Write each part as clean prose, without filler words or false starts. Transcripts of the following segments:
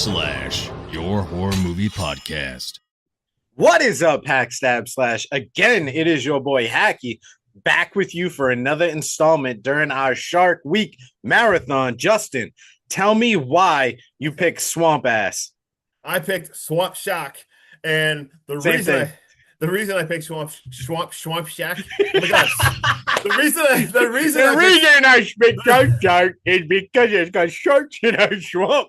your horror movie podcast. What is up, Hackstab/? Again, it is your boy Hacky back with you for another installment during our Shark Week marathon. Justin, tell me why you picked Swamp Ass. I picked Swamp Shack, and the reason I picked Swamp Shack. Oh my gosh. The reason I picked Shark is because it's got sharks in our swamp.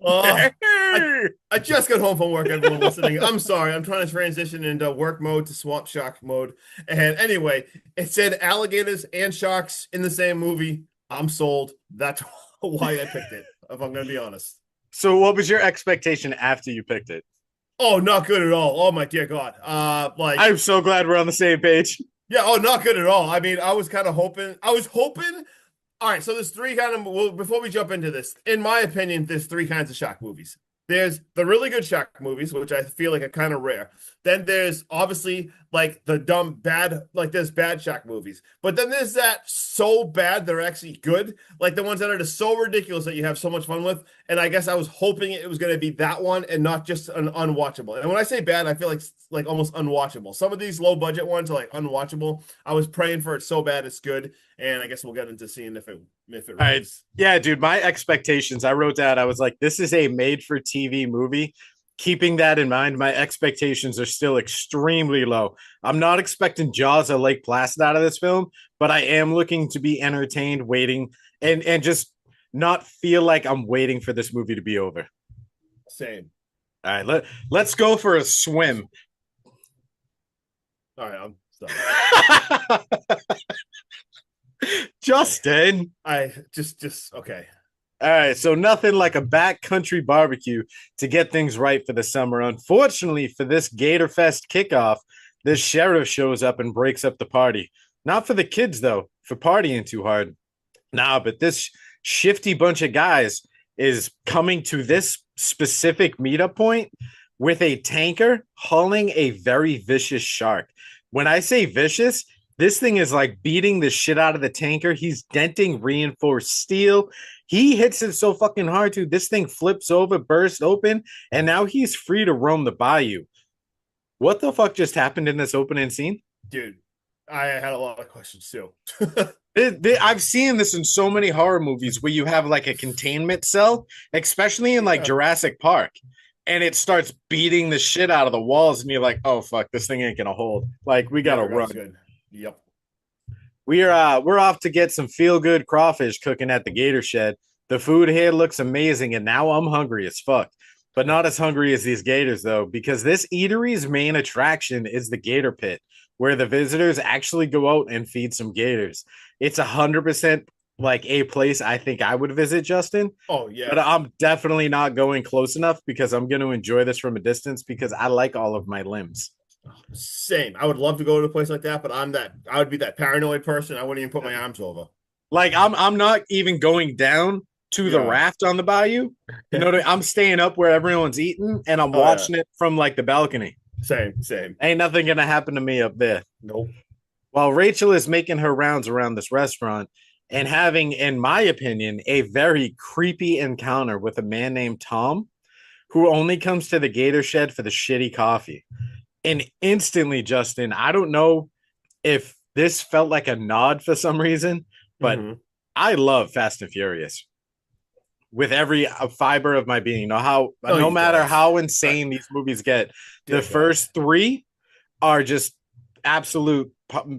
I just got home from work, everyone listening. I'm sorry. I'm trying to transition into work mode to Swamp Shack mode. And anyway, it said alligators and sharks in the same movie. I'm sold. That's why I picked it, if I'm going to be honest. So what was your expectation after you picked it? Oh, not good at all. Oh, my dear God. I'm so glad we're on the same page. Yeah, not good at all. I mean, I was hoping. All right, so there's three before we jump into this, in my opinion, there's three kinds of shark movies. There's the really good shark movies, which I feel like are kind of rare. Then there's obviously like the dumb bad, like there's bad shark movies. But then there's that so bad they're actually good, like the ones that are just so ridiculous that you have so much fun with. And I guess I was hoping it was going to be that one and not just an unwatchable. And when I say bad, I feel like almost unwatchable. Some of these low budget ones are like unwatchable. I was praying for it so bad it's good, and I guess we'll get into seeing if it right. Yeah, dude, my expectations, I wrote down, I was like, this is a made for TV movie. Keeping that in mind, my expectations are still extremely low. I'm not expecting Jaws or Lake Placid out of this film, but I am looking to be entertained, waiting, and just not feel like I'm waiting for this movie to be over. Same. All right, let's go for a swim. All right, I'm sorry. Justin. I just okay. All right, so nothing like a backcountry barbecue to get things right for the summer. Unfortunately, for this Gator Fest kickoff, this sheriff shows up and breaks up the party. Not for the kids, though, for partying too hard. Nah, but this shifty bunch of guys is coming to this specific meetup point with a tanker hauling a very vicious shark. When I say vicious, this thing is like beating the shit out of the tanker. He's denting reinforced steel. He hits it so fucking hard, too. This thing flips over, bursts open, and now he's free to roam the bayou. What the fuck just happened in this opening scene? Dude, I had a lot of questions, too. I've seen this in so many horror movies where you have like a containment cell, especially in like Jurassic Park, and it starts beating the shit out of the walls, and you're like, oh, fuck, this thing ain't going to hold. Like, we got to run. Good. Yep. We're off to get some feel-good crawfish cooking at the Gator Shed. The food here looks amazing, and now I'm hungry as fuck. But not as hungry as these gators, though, because this eatery's main attraction is the Gator Pit, where the visitors actually go out and feed some gators. It's 100% like a place I think I would visit, Justin. Oh, yeah. But I'm definitely not going close enough because I'm going to enjoy this from a distance because I like all of my limbs. Same. I would love to go to a place like that, but I would be that paranoid person. I wouldn't even put my arms over. Like I'm not even going down to the raft on the bayou. You know, I'm staying up where everyone's eating and I'm watching it from like the balcony. Same. Ain't nothing gonna happen to me up there. Nope. While Rachel is making her rounds around this restaurant and having, in my opinion, a very creepy encounter with a man named Tom, who only comes to the Gator Shed for the shitty coffee. And instantly, Justin, I don't know if this felt like a nod for some reason, but I love Fast and Furious with every fiber of my being. No matter how insane these movies get, the first three are just absolute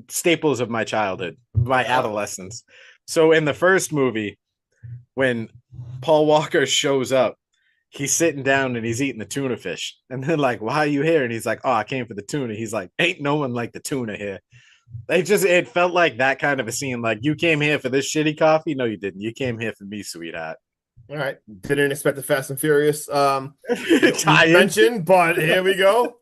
staples of my childhood, my adolescence. So in the first movie, when Paul Walker shows up, he's sitting down and he's eating the tuna fish. And they're like, why are you here? And he's like, oh, I came for the tuna. He's like, ain't no one like the tuna here. It felt like that kind of a scene. Like, you came here for this shitty coffee? No, you didn't. You came here for me, sweetheart. All right. Didn't expect the Fast and Furious mention, but here we go.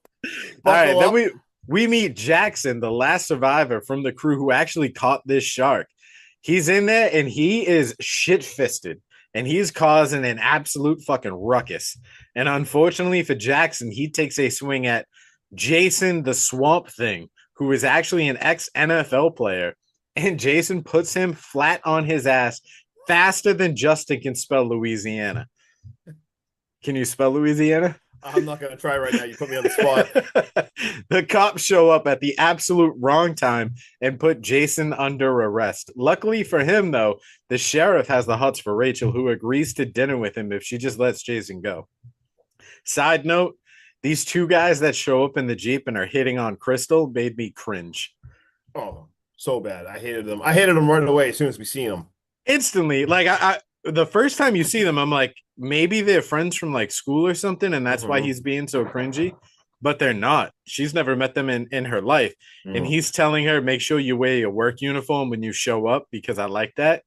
All right. Then we meet Jackson, the last survivor from the crew who actually caught this shark. He's in there and he is shit-fisted. And he's causing an absolute fucking ruckus. And unfortunately for Jackson, he takes a swing at Jason the Swamp Thing, who is actually an ex-NFL player. And Jason puts him flat on his ass faster than Justin can spell Louisiana. Can you spell Louisiana? I'm not gonna try right now. You put me on the spot. The cops show up at the absolute wrong time and put Jason under arrest. Luckily for him, though, the sheriff has the hots for Rachel, who agrees to dinner with him if she just lets Jason go. Side note, these two guys that show up in the Jeep and are hitting on Crystal made me cringe. Oh, so bad. I hated them. I hated them right away as soon as we seen them. Instantly, like I the first time you see them, I'm like, maybe they're friends from like school or something, and that's why he's being so cringy. But they're not. She's never met them in her life. And he's telling her, make sure you wear your work uniform when you show up because I like that.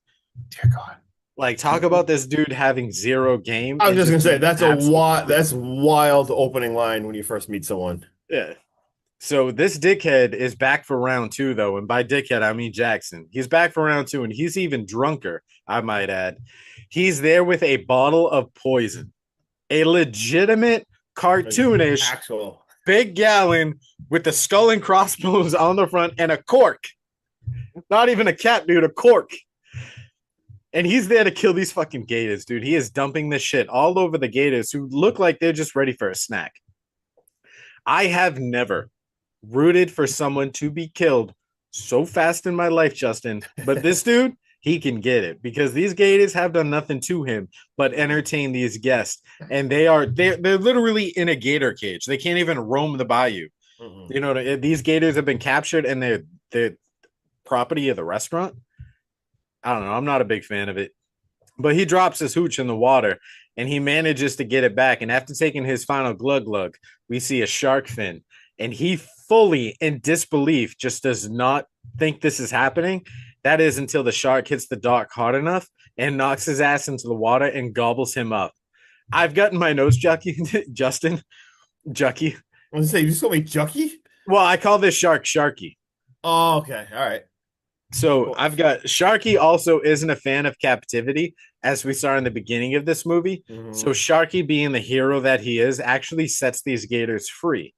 Dear God. Like, talk about this dude having zero game. I was just gonna say that's wild opening line when you first meet someone. Yeah. So this dickhead is back for round 2, though. And by dickhead, I mean Jackson. He's back for round 2, and he's even drunker, I might add. He's there with a bottle of poison, a legitimate cartoonish Actual big gallon with the skull and crossbones on the front and a cork. Not even a cap, dude, a cork. And he's there to kill these fucking gators, dude. He is dumping this shit all over the gators who look like they're just ready for a snack. I have never rooted for someone to be killed so fast in my life, Justin. But this dude, he can get it because these gators have done nothing to him but entertain these guests. And they're literally in a gator cage. They can't even roam the bayou. You know, these gators have been captured and they're property of the restaurant. I don't know. I'm not a big fan of it. But he drops his hooch in the water and he manages to get it back. And after taking his final glug, we see a shark fin. And he fully in disbelief just does not think this is happening. That is until the shark hits the dock hard enough and knocks his ass into the water and gobbles him up. I've gotten my nose Jucky, Justin. Jucky. I was gonna say, you just call me Jucky? Well, I call this shark Sharky. Oh, okay. All right. So I've got Sharky also isn't a fan of captivity, as we saw in the beginning of this movie. So Sharky, being the hero that he is, actually sets these gators free.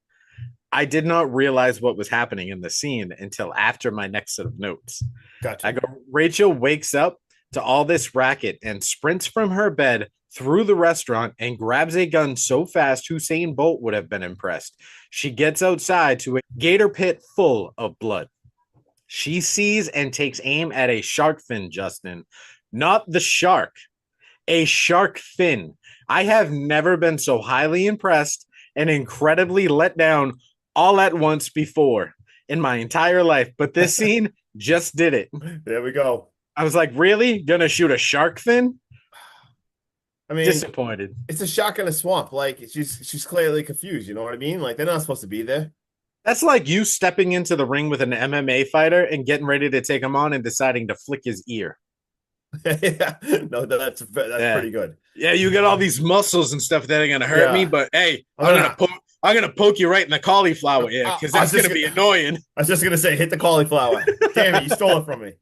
I did not realize what was happening in the scene until after my next set of notes. Gotcha. I go, Rachel wakes up to all this racket and sprints from her bed through the restaurant and grabs a gun so fast Usain Bolt would have been impressed. She gets outside to a gator pit full of blood. She sees and takes aim at a shark fin, Justin. Not the shark, a shark fin. I have never been so highly impressed and incredibly let down all at once before in my entire life. But this scene just did it. There we go. I was like, really? Gonna shoot a shark fin? I mean, disappointed. It's a shark in a swamp. Like, she's clearly confused. You know what I mean? Like, they're not supposed to be there. That's like you stepping into the ring with an MMA fighter and getting ready to take him on and deciding to flick his ear. Yeah. No, that's pretty good. Yeah, you got all these muscles and stuff that are gonna hurt me, but hey, I'm gonna poke you right in the cauliflower, because that's gonna be annoying. I was just gonna say, hit the cauliflower. Damn it, you stole it from me.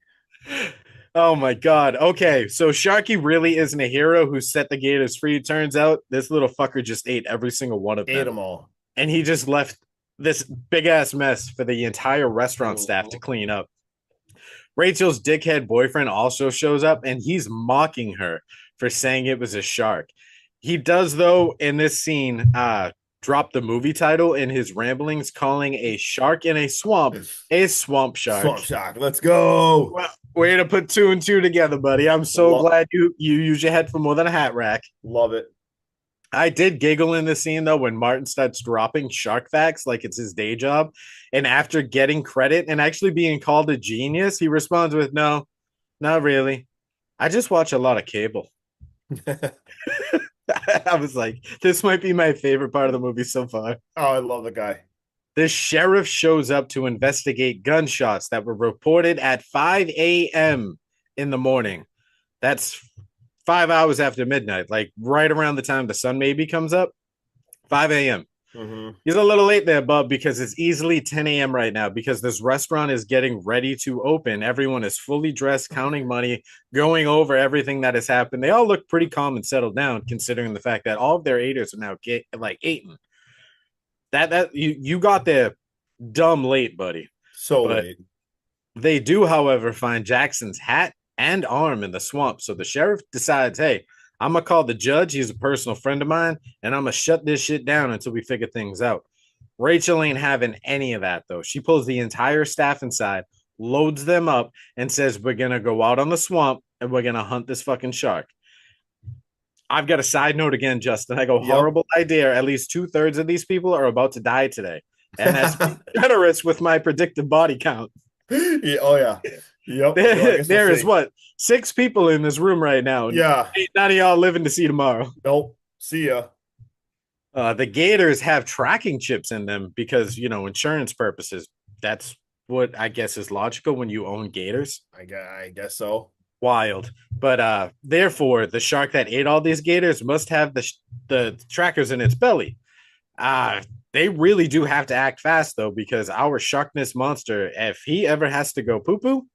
Oh my god. Okay, so Sharky really isn't a hero who set the gators free. It turns out this little fucker just ate every single one of them. Ate them all. And he just left this big ass mess for the entire restaurant staff to clean up. Rachel's dickhead boyfriend also shows up and he's mocking her for saying it was a shark. He does, though, in this scene, drop the movie title in his ramblings, calling a shark in a swamp shark. Swamp shark. Let's go. Well, way to put 2 and 2 together, buddy. I'm so glad you use your head for more than a hat rack. Love it. I did giggle in the scene, though, when Martin starts dropping shark facts like it's his day job. And after getting credit and actually being called a genius, he responds with, no, not really. I just watch a lot of cable. I was like, this might be my favorite part of the movie so far. Oh, I love the guy. The sheriff shows up to investigate gunshots that were reported at 5 a.m. in the morning. That's 5 hours after midnight, like right around the time the sun maybe comes up. 5 a.m. He's a little late there, bub, because it's easily 10 a.m. right now because this restaurant is getting ready to open. Everyone is fully dressed, counting money, going over everything that has happened. They all look pretty calm and settled down, considering the fact that all of their aiders are now eaten. That you got there dumb late, buddy. So late. They do, however, find Jackson's hat and arm in the swamp. So the sheriff decides, hey, I'm gonna call the judge. He's a personal friend of mine, and I'm gonna shut this shit down until we figure things out. Rachel ain't having any of that though. She pulls the entire staff inside, loads them up, and says, "We're gonna go out on the swamp and we're gonna hunt this fucking shark." I've got a side note again, Justin. I go, Yep. horrible idea. At least 2/3 of these people are about to die today. And that's generous with my predicted body count. Yeah, oh yeah. Yep. So I guess There we'll is see. what? 6 people in this room right now. Yeah. Ain't none of y'all living to see tomorrow. Nope. See ya. The Gators have tracking chips in them because, insurance purposes. That's what I guess is logical when you own Gators. I guess so. Wild. But therefore, the shark that ate all these gators must have the trackers in its belly. They really do have to act fast though, because our sharkness monster, if he ever has to go poo-poo,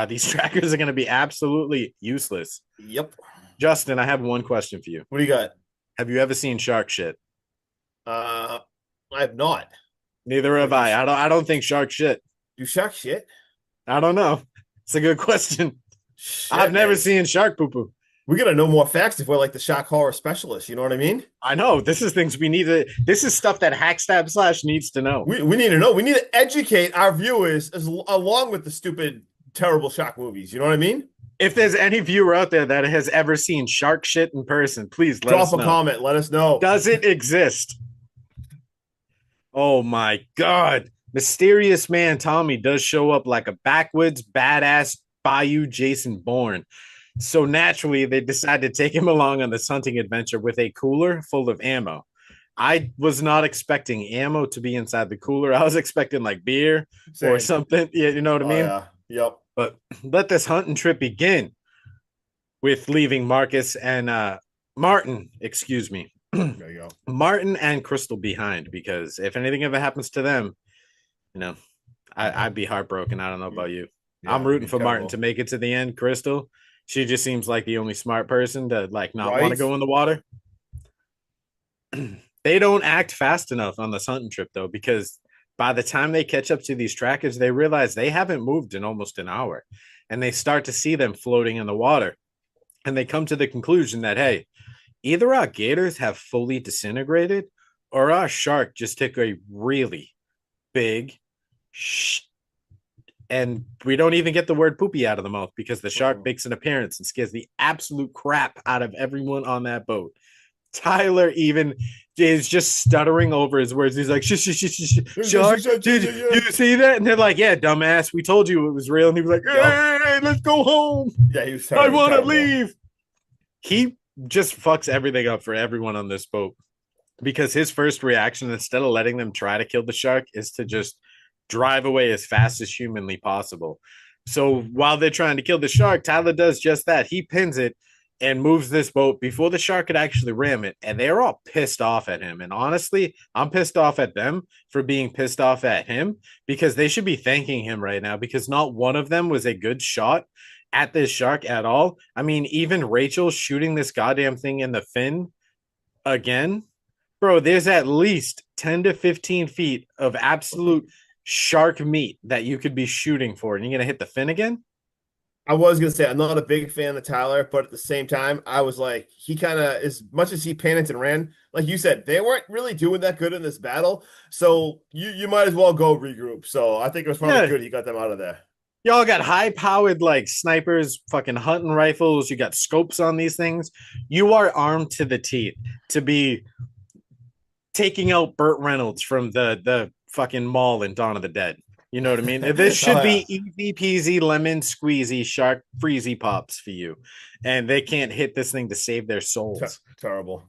these trackers are going to be absolutely useless. Yep. Justin, I have one question for you. What do you got? Have you ever seen shark shit? I have not. Neither have I. I don't think shark shit. You shark shit? I don't know. It's a good question. Shit, I've never man. seen shark poo-poo. We gotta know more facts if we're like the shock horror specialist. You know what I mean? I know. This is things we need to. This is stuff that Hackstab Slash needs to know. We need to know. We need to educate our viewers along with the stupid, terrible shock movies. You know what I mean? If there's any viewer out there that has ever seen shark shit in person, please let Drop us a know. comment. Let us know. Does it exist? Oh my God. Mysterious man Tommy does show up like a backwoods, badass Bayou Jason Bourne. So naturally, they decided to take him along on this hunting adventure with a cooler full of ammo. I was not expecting ammo to be inside the cooler. I was expecting like beer or Same. something. Yeah, you know what I Oh, mean? yeah. Yep. But let this hunting trip begin with leaving Marcus and Martin, excuse me, There you go. Martin and Crystal behind, because if anything ever happens to them, I'd be heartbroken. I don't know about you. Yeah, I'm rooting it'd for be Martin terrible. to make it to the end. Crystal, she just seems like the only smart person to like not Right? want to go in the water. They don't act fast enough on this hunting trip though, because by the time they catch up to these trackers, they realize they haven't moved in almost an hour, and they start to see them floating in the water, and they come to the conclusion that hey, either our gators have fully disintegrated, or our shark just took a really big and we don't even get the word poopy out of the mouth because the shark makes an appearance and scares the absolute crap out of everyone on that boat. Tyler even is just stuttering over his words. He's like, shark, did you see that? And they're like, yeah, dumbass, we told you it was real. And he was like, hey, let's go home. Yeah, he was I want to terrible. leave. He just fucks everything up for everyone on this boat because his first reaction, instead of letting them try to kill the shark, is to just drive away as fast as humanly possible. So while they're trying to kill the shark, Tyler does just that. He pins it and moves this boat before the shark could actually ram it. And they're all pissed off at him. And honestly, I'm pissed off at them for being pissed off at him because they should be thanking him right now because not one of them was a good shot at this shark at all. I mean, even Rachel shooting this goddamn thing in the fin again. Bro, there's at least 10 to 15 feet of absolute shark meat that you could be shooting for, and you're gonna hit the fin again. I was gonna say I'm not a big fan of Tyler, but at the same time, I was like, he kind of, as much as he panicked and ran, like you said, they weren't really doing that good in this battle. So you might as well go regroup. So I think it was probably good he got them out of there. Y'all got high-powered like snipers, fucking hunting rifles. You got scopes on these things. You are armed to the teeth to be taking out Burt Reynolds from the fucking mall in Dawn of the Dead. You know what I mean? This should be easy peasy lemon squeezy shark freezy pops for you. And they can't hit this thing to save their souls. Terrible.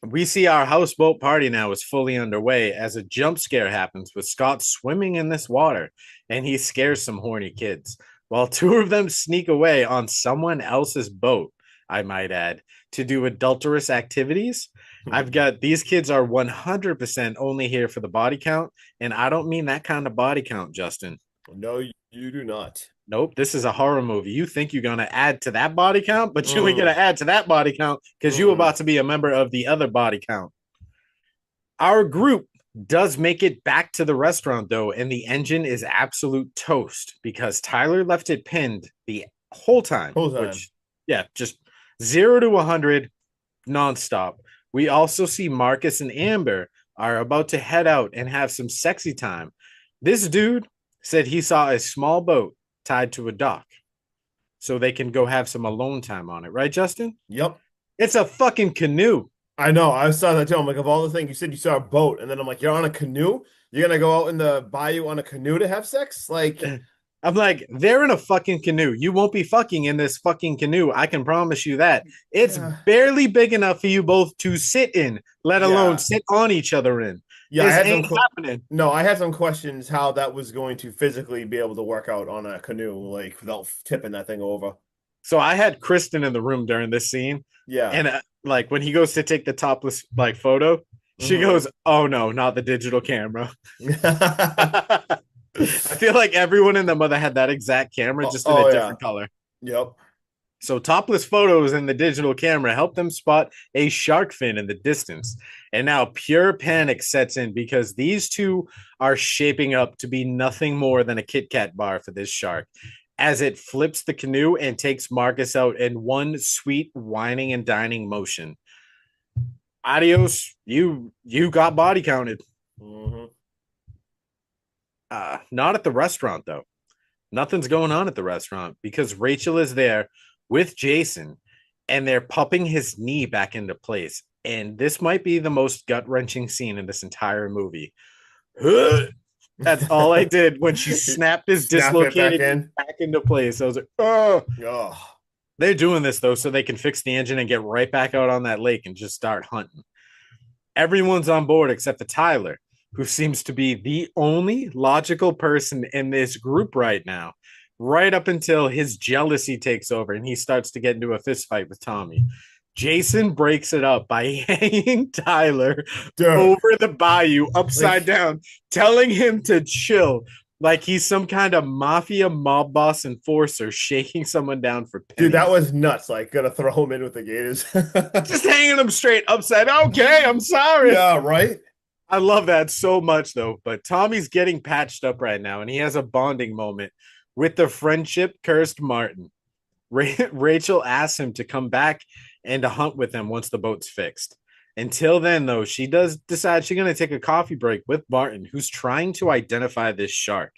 We see our houseboat party now is fully underway as a jump scare happens with Scott swimming in this water and he scares some horny kids while two of them sneak away on someone else's boat, I might add, to do adulterous activities. I've got these kids are 100% only here for the body count. And I don't mean that kind of body count, Justin. No, you do not. Nope. This is a horror movie. You think you're going to add to that body count, but you ain't going to add to that body count because you're about to be a member of the other body count. Our group does make it back to the restaurant, though, and the engine is absolute toast because Tyler left it pinned the whole time. Which, yeah, just 0 to 100 nonstop. We also see Marcus and Amber are about to head out and have some sexy time. This dude said he saw a small boat tied to a dock so they can go have some alone time on it. Right, Justin? Yep. It's a fucking canoe. I know. I saw that too. I'm like, of all the things you said, you saw a boat, and then I'm like, you're on a canoe. You're gonna go out in the bayou on a canoe to have sex? Like, I'm like, they're in a fucking canoe. You won't be fucking in this fucking canoe. I can promise you that. It's Yeah. barely big enough for you both to sit in, let alone Yeah. sit on each other in. yeah, I This had ain't some. happening. No, I had some questions how that was going to physically be able to work out on a canoe, like without tipping that thing over. So I had Kristen in the room during this scene, Yeah. and like when he goes to take the topless like photo, she Mhm. goes, "Oh no, not the digital camera." I feel like everyone in the mother had that exact camera, just in Oh, a yeah. different color. Yep. So topless photos in the digital camera help them spot a shark fin in the distance. And now pure panic sets in because these two are shaping up to be nothing more than a Kit Kat bar for this shark as it flips the canoe and takes Marcus out in one sweet whining and dining motion. Adios, you got body counted. Mhm. Not at the restaurant though. Nothing's going on at the restaurant because Rachel is there with Jason and they're popping his knee back into place. And this might be the most gut wrenching scene in this entire movie. That's all I did when she snapped his Snap it back dislocated in. back into place. I was like, oh, Oh. they're doing this though so they can fix the engine and get right back out on that lake and just start hunting. Everyone's on board except for Tyler, who seems to be the only logical person in this group right now, right up until his jealousy takes over and he starts to get into a fist fight with Tommy. Jason breaks it up by hanging Tyler Dude. over the bayou upside Like- down, telling him to chill like he's some kind of mafia mob boss enforcer shaking someone down for pennies. Dude, that was nuts. Like, gonna throw him in with the Gators. just hanging him straight upside. Okay, I'm sorry. Yeah, right? I love that so much though. But Tommy's getting patched up right now, and he has a bonding moment with the friendship cursed Martin. Rachel asks him to come back and to hunt with them once the boat's fixed. Until then, though, she does decide she's going to take a coffee break with Martin, who's trying to identify this shark.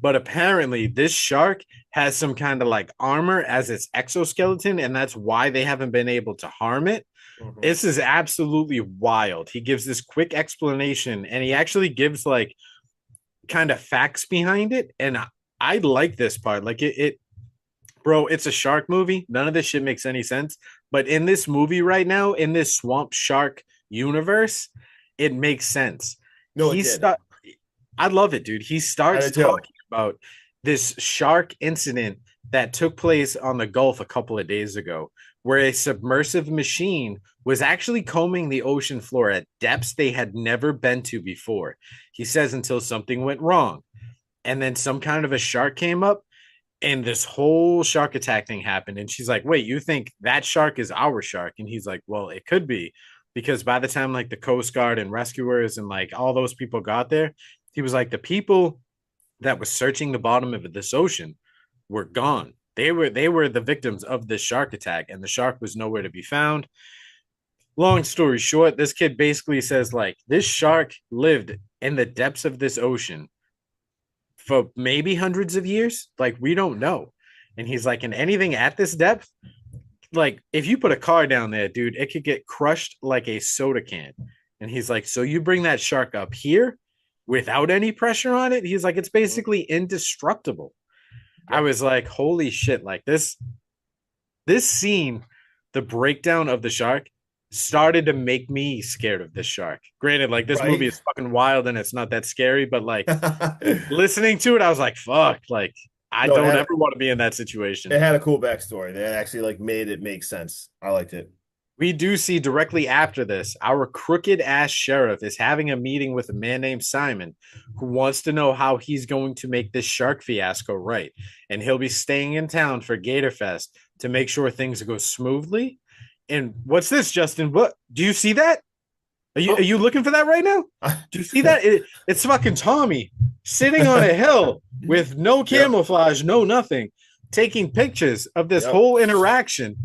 But apparently, this shark has some kind of like armor as its exoskeleton, and that's why they haven't been able to harm it. Mhm. This is absolutely wild. He gives this quick explanation, and he actually gives like kind of facts behind it. And I like this part. Like bro, it's a shark movie. None of this shit makes any sense. But in this movie right now, in this swamp shark universe, it makes sense. No, it He did. sta- I love it, dude. He starts I did too. talking about this shark incident that took place on the Gulf a couple of days ago, where a submersive machine was actually combing the ocean floor at depths they had never been to before. He says until something went wrong. And then some kind of a shark came up and this whole shark attack thing happened. And she's like, wait, you think that shark is our shark? And he's like, well, it could be, because by the time like the Coast Guard and rescuers and like all those people got there, he was like, the people that were searching the bottom of this ocean were gone. They were the victims of this shark attack, and the shark was nowhere to be found. Long story short, this kid basically says like this shark lived in the depths of this ocean for maybe hundreds of years. Like, we don't know. And he's like, and anything at this depth, like if you put a car down there, dude, it could get crushed like a soda can. And he's like, so you bring that shark up here without any pressure on it? He's like, it's basically indestructible. I was like, holy shit, like this scene, the breakdown of the shark started to make me scared of this shark. Granted, like this Right. movie is fucking wild and it's not that scary, but like listening to it, I was like, fuck, like I No, it don't had- ever want to be in that situation. It had a cool backstory. They actually like made it make sense. I liked it. We do see directly after this, our crooked ass sheriff is having a meeting with a man named Simon who wants to know how he's going to make this shark fiasco right. And he'll be staying in town for Gatorfest to make sure things go smoothly. And what's this, Justin? What do you see that? Are you looking for that right now? Do you see that? It's fucking Tommy sitting on a hill with no camouflage, no nothing, taking pictures of this Yep. whole interaction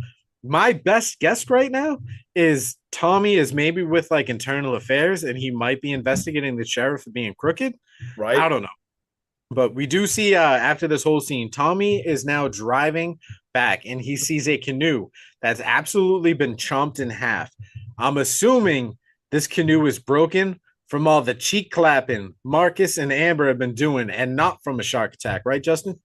my best guess right now is Tommy is maybe with like internal affairs and he might be investigating the sheriff for being crooked. I right? don't know. But we do see after this whole scene, Tommy is now driving back and he sees a canoe that's absolutely been chomped in half. I'm assuming this canoe is broken from all the cheek clapping Marcus and Amber have been doing and not from a shark attack, right, Justin?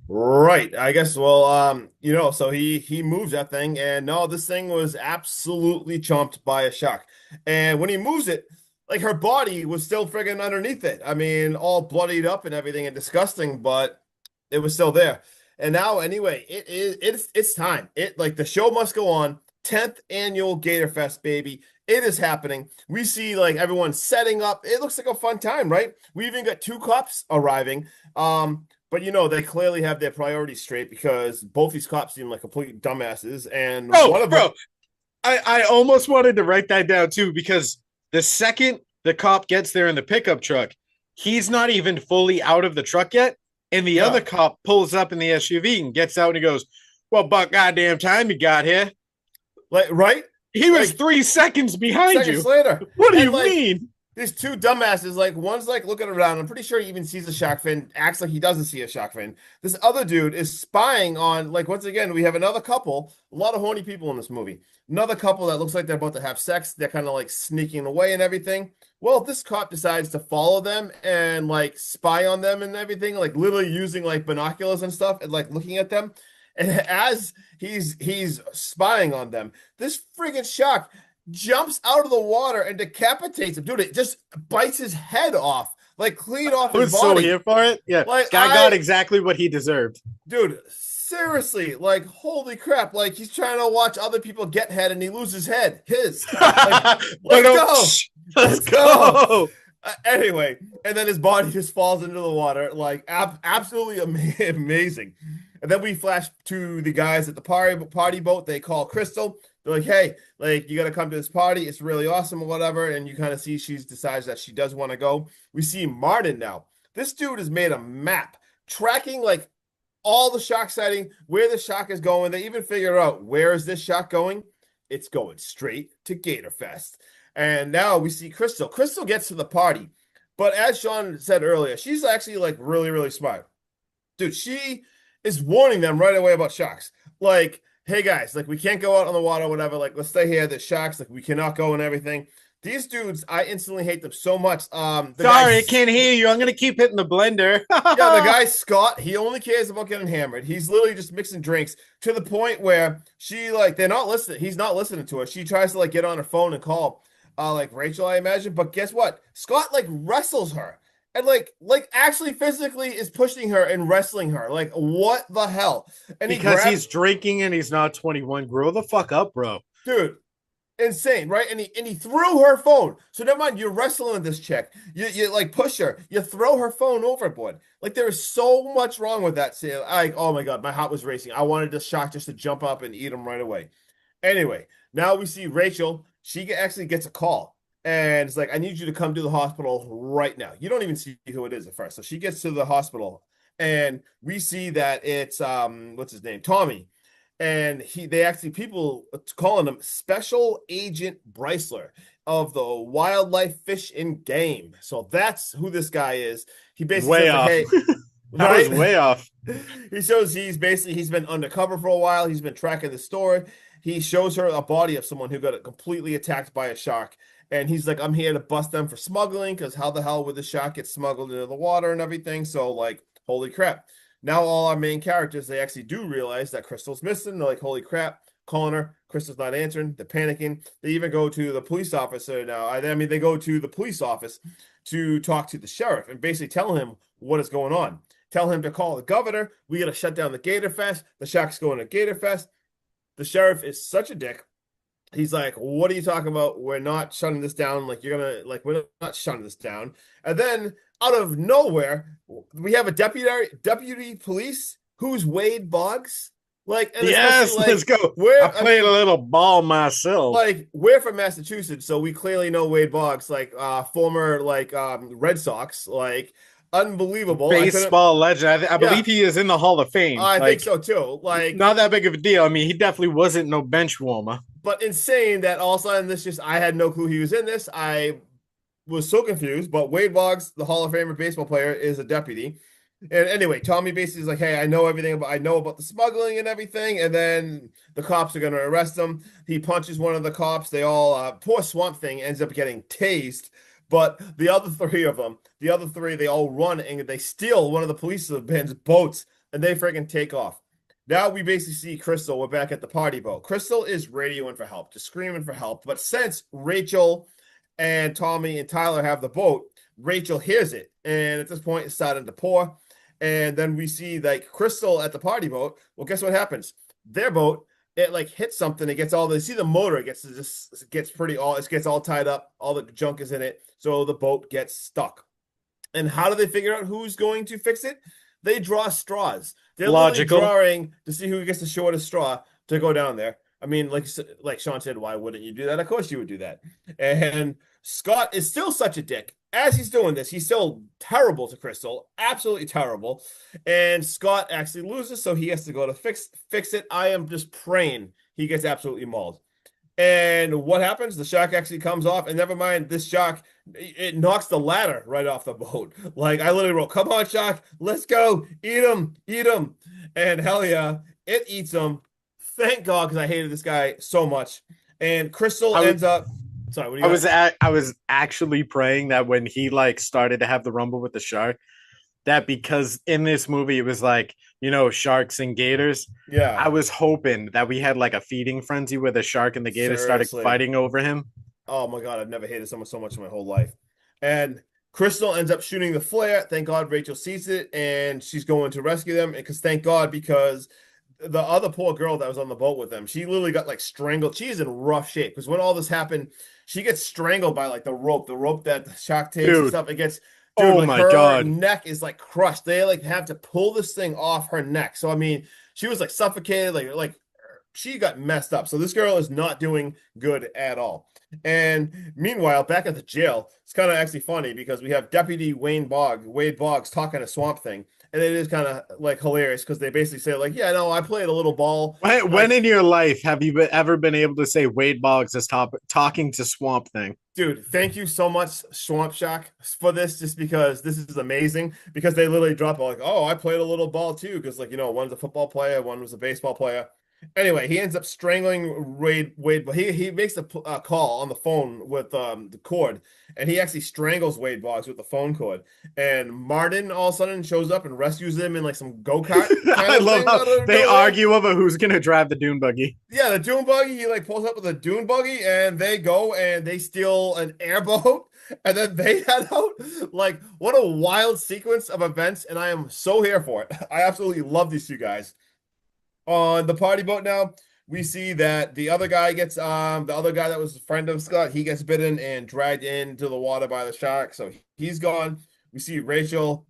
Right. I guess well, so he moves that thing and no, this thing was absolutely chomped by a shark. And when he moves it, like her body was still friggin' underneath it. I mean, all bloodied up and everything and disgusting, but it was still there. And now anyway, it's time. It like the show must go on. 10th annual Gator Fest, baby. It is happening. We see like everyone setting up. It looks like a fun time, right? We even got 2 cops arriving. But they clearly have their priorities straight because both these cops seem like complete dumbasses. And one of them, I almost wanted to write that down too because the second the cop gets there in the pickup truck, he's not even fully out of the truck yet. And the other cop pulls up in the SUV and gets out and he goes, "Well, about goddamn time you got here." like, right? He was 3 seconds behind Seconds you. later. What do And, you like, mean? These 2 dumbasses, like one's like looking around. I'm pretty sure he even sees a shark fin, acts like he doesn't see a shark fin. This other dude is spying on, like, once again, we have another couple, a lot of horny people in this movie. Another couple that looks like they're about to have sex. They're kind of like sneaking away and everything. Well, this cop decides to follow them and like spy on them and everything, like literally using like binoculars and stuff and like looking at them. And as he's spying on them, this friggin' shark jumps out of the water and decapitates him. Dude, it just bites his head off, like clean off I his was so body. here for it. Yeah, Like, guy got exactly what he deserved. Dude, seriously, like, holy crap. Like, he's trying to watch other people get head and he loses head. His. Like, let's go. Let's go. Anyway, and then his body just falls into the water. Like, absolutely amazing. And then we flash to the guys at the party boat. They call Crystal. They're like, "Hey, like you got to come to this party. It's really awesome or whatever." And you kind of see she decides that she does want to go. We see Martin now. This dude has made a map tracking like all the shark sighting, where the shark is going. They even figure out where is this shark going. It's going straight to Gator Fest. And now we see Crystal. Crystal gets to the party. But as Sean said earlier, she's actually like really, really smart. Dude, she is warning them right away about sharks. Like, hey guys, like we can't go out on the water or whatever. Like, let's stay here. There's sharks. Like, we cannot go and everything. These dudes, I instantly hate them so much. Sorry, I can't hear you. I'm gonna keep hitting the blender. Yeah, the guy Scott, he only cares about getting hammered. He's literally just mixing drinks to the point where she like they're not listening. He's not listening to her. She tries to like get on her phone and call like Rachel, I imagine. But guess what? Scott like wrestles her. And like actually physically is pushing her and wrestling her. Like, what the hell? And because he's drinking and he's not 21. Grow the fuck up, bro. Dude, insane, right? And he threw her phone. So never mind, you're wrestling with this chick. You like push her. You throw her phone overboard. Like there is so much wrong with that scene. Like, oh my god, my heart was racing. I wanted the shark just to jump up and eat him right away. Anyway, now we see Rachel. She actually gets a call. And it's like, I need you to come to the hospital right now. You don't even see who it is at first. So she gets to the hospital and we see that it's what's his name? Tommy. And they actually people calling him Special Agent Breisler of the Wildlife Fish and Game. So that's who this guy is. He basically way says, off. hey, that right? was way off. He shows he's been undercover for a while. He's been tracking the story. He shows her a body of someone who got completely attacked by a shark. And he's like, I'm here to bust them for smuggling because how the hell would the shark get smuggled into the water and everything? So, like, holy crap. Now all our main characters, they actually do realize that Crystal's missing. They're like, holy crap, calling her. Crystal's not answering. They're panicking. They even go to the police officer now. I mean, they go to the police office to talk to the sheriff and basically tell him what is going on. Tell him to call the governor. We got to shut down the Gator Fest. The shark's going to Gator Fest. The sheriff is such a dick. He's like, what are you talking about? We're not shutting this down. Like, we're not shutting this down. And then out of nowhere, we have a deputy police who's Wade Boggs. Like, and yes, like, let's go. I played a little ball myself. Like, we're from Massachusetts, so we clearly know Wade Boggs, like former like Red Sox. Like, unbelievable. Baseball legend. I believe he is in the Hall of Fame. I think so too. Like, not that big of a deal. I mean, he definitely wasn't no bench warmer. But insane that all of a sudden I had no clue he was in this. I was so confused. But Wade Boggs, the Hall of Famer baseball player, is a deputy. And anyway, Tommy basically is like, hey, I know about the smuggling and everything. And then the cops are going to arrest him. He punches one of the cops. They all, poor Swamp Thing ends up getting tased. But the other three, they all run and they steal one of the policemen's boats and they freaking take off. Now we basically see Crystal. We're back at the party boat. Crystal is radioing for help, just screaming for help. But since Rachel and Tommy and Tyler have the boat, Rachel hears it. And at this point, it's starting to pour. And then we see like Crystal at the party boat. Well, guess what happens? Their boat, it like hits something. It gets you see the motor, it gets all tied up. All the junk is in it. So the boat gets stuck. And how do they figure out who's going to fix it? They draw straws. They're logical drawing to see who gets the shortest straw to go down there. I mean, like Sean said, why wouldn't you do that? Of course you would do that. And Scott is still such a dick. As he's doing this, he's still terrible to Crystal. Absolutely terrible. And Scott actually loses, so he has to go to fix it. I am just praying he gets absolutely mauled. And what happens? The shark actually comes off, and never mind, this shark, it knocks the ladder right off the boat. Like, I literally wrote, come on, shark, let's go, eat him. And hell yeah, it eats him. Thank God, because I hated this guy so much. And Crystal ends up... Sorry, what do you got? I was actually praying that when he like started to have the rumble with the shark, that because in this movie it was like, you know, sharks and gators. Yeah. I was hoping that we had like a feeding frenzy where the shark and the gator started fighting over him. Oh my God, I've never hated someone so much in my whole life. And Crystal ends up shooting the flare. Thank God Rachel sees it and she's going to rescue them. Because the other poor girl that was on the boat with them, she literally got like strangled. She's in rough shape because when all this happened, she gets strangled by like the rope that the shark takes and stuff. It gets, her God, neck is like crushed. They like have to pull this thing off her neck. So I mean, she was like suffocated, like she got messed up. So this girl is not doing good at all. And meanwhile, back at the jail, it's kind of actually funny because we have Deputy Wade Boggs talking to Swamp Thing. And it is kind of like hilarious because they basically say like, yeah, no, I played a little ball. When in your life have you ever been able to say Wade Boggs is talking to Swamp Thing? Dude, thank you so much, Swamp Shock, for this, just because this is amazing. Because they literally drop like, oh, I played a little ball too. Because like, you know, one's a football player, one was a baseball player. Anyway, he ends up strangling Wade, but he makes a call on the phone with the cord, and he actually strangles Wade Boggs with the phone cord. And Martin all of a sudden shows up and rescues him in like some go-kart. I love how they argue over who's gonna drive the dune buggy. Yeah, the dune buggy. He like pulls up with a dune buggy, and they go and they steal an airboat, and then they head out. Like, what a wild sequence of events, and I am so here for it. I absolutely love these two guys. On the party boat now, we see that the other guy that was a friend of Scott, he gets bitten and dragged into the water by the shark. So he's gone. We see Rachel,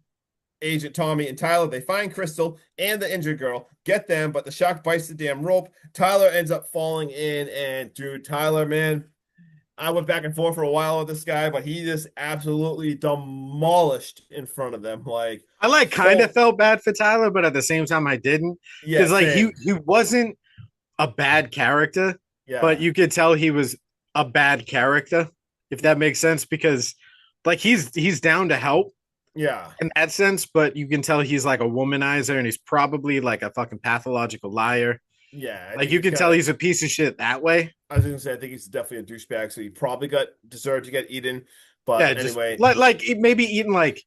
Agent Tommy, and Tyler. They find Crystal and the injured girl, get them, but the shark bites the damn rope. Tyler ends up falling in, and dude, Tyler, man, I went back and forth for a while with this guy, but he just absolutely demolished in front of them. Like, I kind of felt bad for Tyler, but at the same time I didn't. Because he wasn't a bad character, but you could tell he was a bad character, if that makes sense, because like he's down to help. Yeah. In that sense, but you can tell he's like a womanizer and he's probably like a fucking pathological liar. Yeah. Like you can tell he's a piece of shit that way. I was gonna say I think he's definitely a douchebag, so he probably deserved to get eaten. But yeah, anyway, like maybe eaten like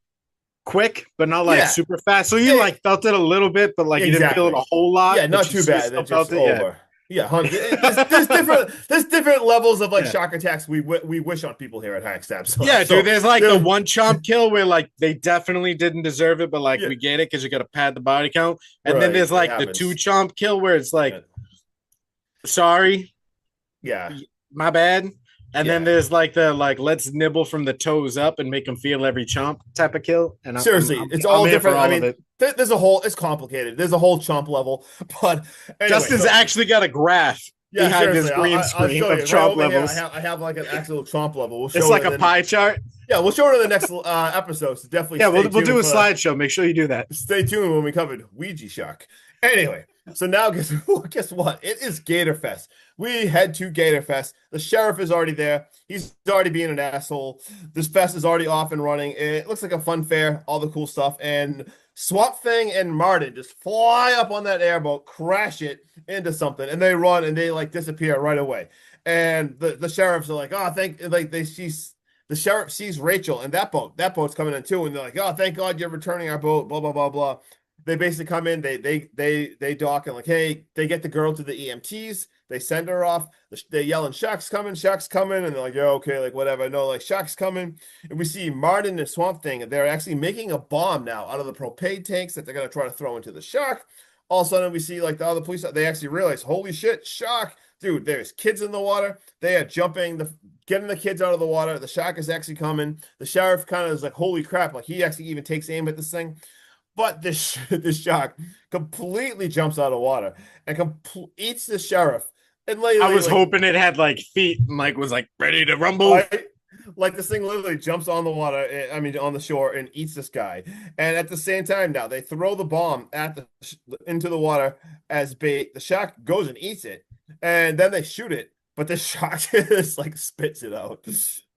quick, but not like super fast. So you like felt it a little bit, but like you didn't feel it a whole lot. Yeah, not too bad. Then just over. Yeah, there's different levels of like shock attacks we wish on people here at Hackstab. So, dude, there's like the one chomp kill where like they definitely didn't deserve it, but like we get it because you got to pad the body count. And then there's like the 2 chomp kill where it's like, sorry, my bad. And then there's like the let's nibble from the toes up and make them feel every chomp type of kill. And seriously, it's all different. I mean, it's complicated. There's a whole chomp level, but anyway, Justin's actually got a graph Yeah, behind his seriously, green I'll screen show of you. Right Trump over here, levels. I have like an actual Trump level. We'll show It's it like a in- pie chart. Yeah, we'll show it in the next episode. So definitely Yeah, stay we'll tuned do a for slideshow. Make sure you do that. stay tuned when we covered Ouija Shark. Anyway, so now guess what? It is Gator Fest. We head to Gator Fest. The sheriff is already there. He's already being an asshole. This fest is already off and running. It looks like a fun fair, all the cool stuff. And Swamp Thing and Martin just fly up on that airboat, crash it into something, and they run and they like disappear right away. And the sheriffs are like, oh, the sheriff sees Rachel and that boat's coming in too, and they're like, oh, thank God you're returning our boat, blah blah blah blah. They basically come in, they dock and like, hey, they get the girl to the EMTs, they send her off. They yelling, Shark's coming, and they're like, yeah, okay, like whatever. No, like Shark's coming. And we see Martin and Swamp Thing, and they're actually making a bomb now out of the propane tanks that they're gonna try to throw into the shark. All of a sudden, we see like the other police, they actually realize, holy shit, shark, dude, there's kids in the water. They are getting the kids out of the water. The shark is actually coming. The sheriff kind of is like, holy crap, like he actually even takes aim at this thing. But this shark completely jumps out of water and eats the sheriff. And I was hoping it had like feet and like was like ready to rumble. Like this thing literally jumps on the water, on the shore, and eats this guy. And at the same time, now they throw the bomb into the water as bait. The shark goes and eats it, and then they shoot it. But the shark just like spits it out.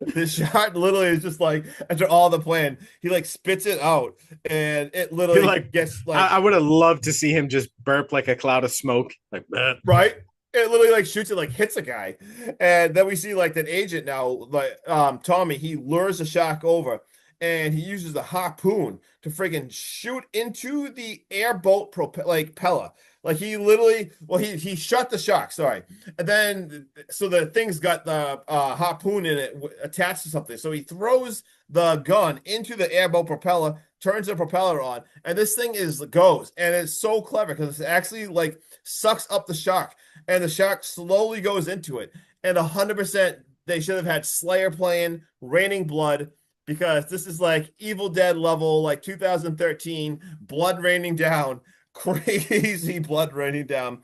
The shark literally is just like, after all the plan, he like spits it out, and it literally like gets like. I would have loved to see him just burp like a cloud of smoke, like right. It literally like shoots it, like hits a guy, and then we see like that agent now, like Tommy, he lures the shark over, and he uses the harpoon to friggin' shoot into the airboat propeller. Like he literally, he shot the shark, sorry, and then so the thing's got the harpoon in it attached to something. So he throws the gun into the airboat propeller, turns the propeller on, and this thing goes, and it's so clever because it actually like sucks up the shark, and the shark slowly goes into it. And 100%, they should have had Slayer playing, Raining Blood, because this is like Evil Dead level, like 2013, blood raining down. Crazy blood raining down.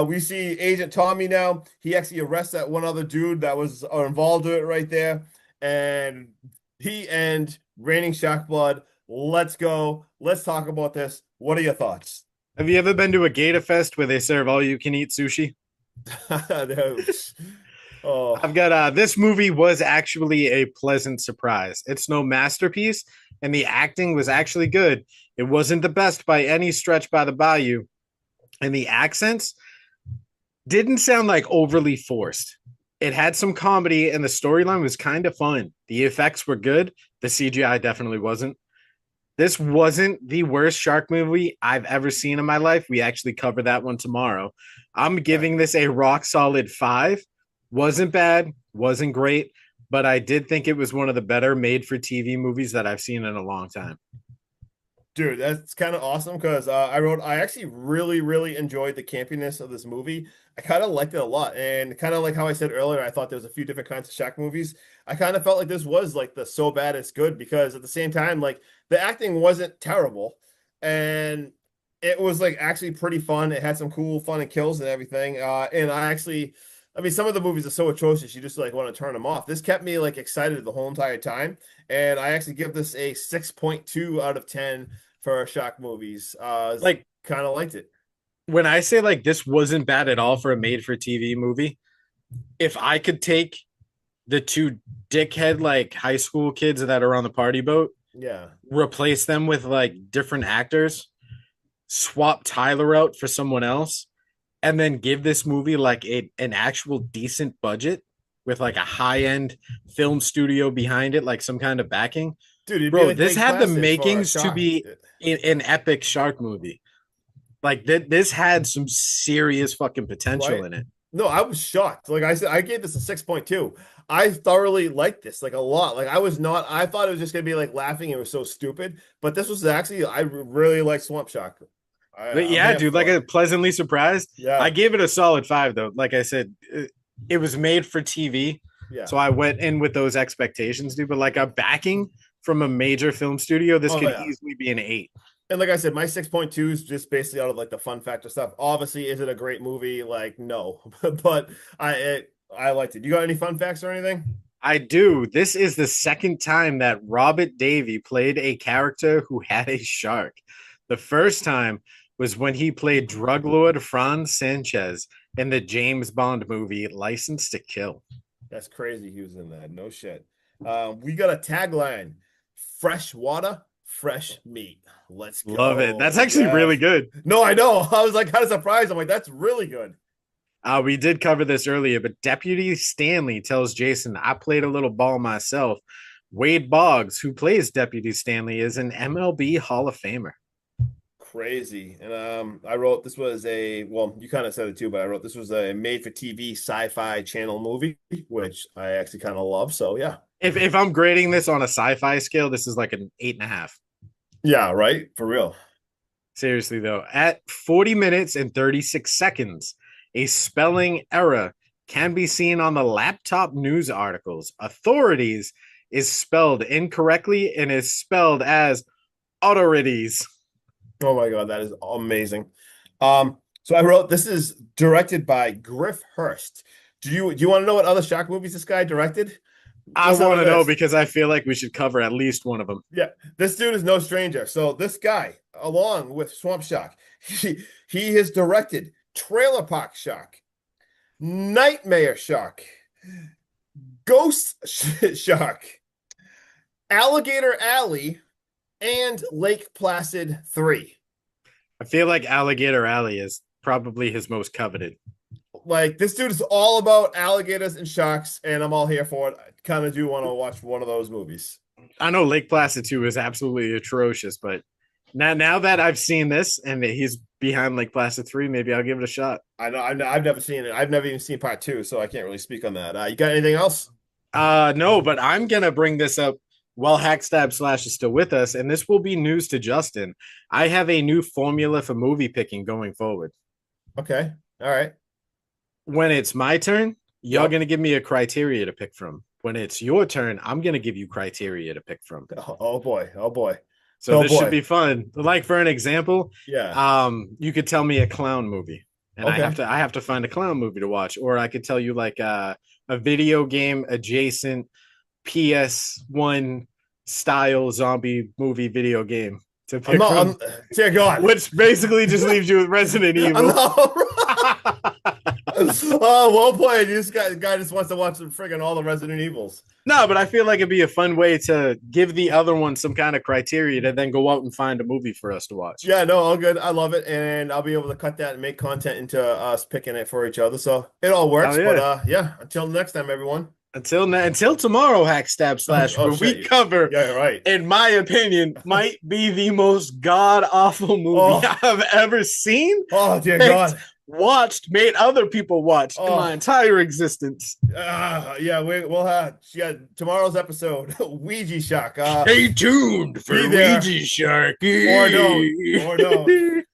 We see Agent Tommy now. He actually arrests that one other dude that was involved in it right there. And he and Raining Shark Blood. Let's go. Let's talk about this. What are your thoughts? Have you ever been to a Gator Fest where they serve all you can eat sushi? Oh. I've got this movie was actually a pleasant surprise. It's no masterpiece, and the acting was actually good. It wasn't the best by any stretch by the bayou, and the accents didn't sound like overly forced. It had some comedy, and the storyline was kind of fun. The effects were good. The CGI definitely wasn't. This wasn't the worst shark movie I've ever seen in my life. We actually cover that one tomorrow. I'm giving this a rock solid 5. Wasn't bad, wasn't great, but I did think it was one of the better made for TV movies that I've seen in a long time. Dude, that's kind of awesome because I actually really, really enjoyed the campiness of this movie. I kind of liked it a lot. And kind of like how I said earlier, I thought there was a few different kinds of shark movies. I kind of felt like this was like the so bad it's good, because at the same time, like the acting wasn't terrible. And it was like actually pretty fun. It had some cool fun and kills and everything. And I mean, some of the movies are so atrocious, you just like want to turn them off. This kept me like excited the whole entire time. And I actually give this a 6.2 out of 10 for shark movies. Like kind of liked it. When I say like this wasn't bad at all for a made for TV movie, if I could take the two dickhead like high school kids that are on the party boat, yeah, replace them with like different actors, swap Tyler out for someone else, and then give this movie like an actual decent budget with like a high-end film studio behind it, like some kind of backing. Dude, bro, like this had the makings to be an epic shark movie. Like this had some serious fucking potential in it. No, I was shocked. Like I said, I gave this a 6.2. I thoroughly liked this, like a lot. Like I thought it was just gonna be like laughing. It was so stupid, but this was actually, I really like Swamp Shark. Yeah, dude, like a pleasantly surprised. Yeah, I gave it a solid 5 though. Like I said, it was made for TV. Yeah. So I went in with those expectations, dude. But like a backing from a major film studio, this could easily be an 8. And like I said, my 6.2 is just basically out of like the fun factor stuff. Obviously, is it a great movie? Like, no, but I liked it. You got any fun facts or anything? I do. This is the second time that Robert Davey played a character who had a shark. The first time was when he played drug lord Franz Sanchez in the James Bond movie License to Kill. That's crazy. He was in that. No shit. We got a tagline: fresh water, fresh meat. Let's go. Love it. That's actually Yes. really good. No, I know. I was like kind of surprised. I'm like, that's really good. We did cover this earlier, but Deputy Stanley tells Jason, I played a little ball myself. Wade Boggs, who plays Deputy Stanley, is an MLB Hall of Famer. Crazy. And I wrote this was well, you kind of said it too, but I wrote this was a made for TV sci-fi channel movie, which I actually kind of love. So yeah. If I'm grading this on a sci-fi scale, this is like an 8.5. Yeah, right. For real. Seriously, though, at 40 minutes and 36 seconds, a spelling error can be seen on the laptop news articles. Authorities is spelled incorrectly and is spelled as authorities. Oh my God, that is amazing. So I wrote this is directed by Griff Hurst. Do you want to know what other shark movies this guy directed? I Listen want to this. know because I feel like we should cover at least one of them. Yeah, this dude is no stranger. So this guy, along with Swamp Shark, he has directed Trailer Park Shark, Nightmare Shark, Ghost Shark, Alligator Alley, and Lake Placid 3. I feel like Alligator Alley is probably his most coveted. Like, this dude is all about alligators and sharks, and I'm all here for it. I kind of do want to watch one of those movies. I know Lake Placid 2 is absolutely atrocious, but now that I've seen this and that he's behind Lake Placid 3, maybe I'll give it a shot. I know I've never seen it. I've never even seen part 2, so I can't really speak on that. You got anything else? No, but I'm gonna bring this up while Hackstab Slash is still with us, and this will be news to Justin. I have a new formula for movie picking going forward. Okay. All right. When it's my turn, you're Yep. gonna give me a criteria to pick from. When it's your turn, I'm gonna give you criteria to pick from. Oh boy. Oh boy. So Oh, this boy. should be fun. Like for an example, Yeah. you could tell me a clown movie, and Okay. I have to find a clown movie to watch, or I could tell you like a video game adjacent PS1 style zombie movie video game to pick from, Dear God. which basically just leaves you with Resident I'm Evil. Oh, well played. This guy just wants to watch some friggin' all the Resident Evils. No, but I feel like it'd be a fun way to give the other one some kind of criteria to then go out and find a movie for us to watch. Yeah, no, all good. I love it, and I'll be able to cut that and make content into us picking it for each other. So it all works. Oh, yeah. But yeah, until next time, everyone. Until tomorrow, Hackstab Slash, Oh, where we shit. cover, Yeah, right. in my opinion, might be the most god awful movie Oh. I've ever seen, Oh dear Picked. God. watched, made other people watch in Oh. my entire existence. Yeah, we'll have tomorrow's episode. Ouija Shock. Stay tuned for Be there. Ouija Shark. Or don't.